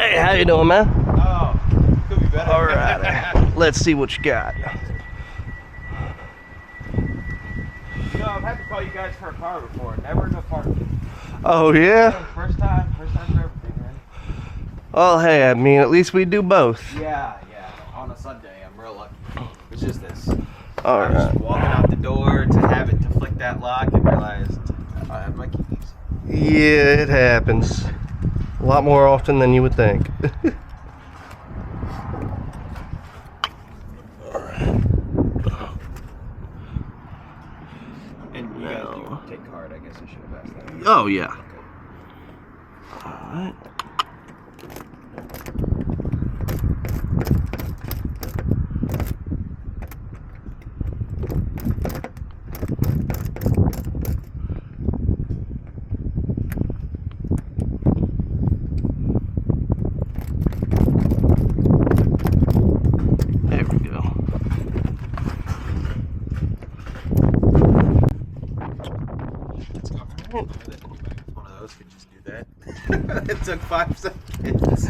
Hey, how you doing, man? Oh, could be better. All right. Let's see what you got. You know, I've had to call you guys for a car before. Never in a parking. Oh, yeah? First time for everything, man. Well, hey, I mean, at least we do both. Yeah. On a Sunday, I'm real lucky. It's just this. All I was right. just walking out the door to have it to flick that lock and realized I have my keys. Yeah, it happens. A lot more often than you would think. And you guys do take card, I guess I should have asked that. Oh, yeah. All right. There we go. It's comfortable. One of those could just do that. It took 5 seconds.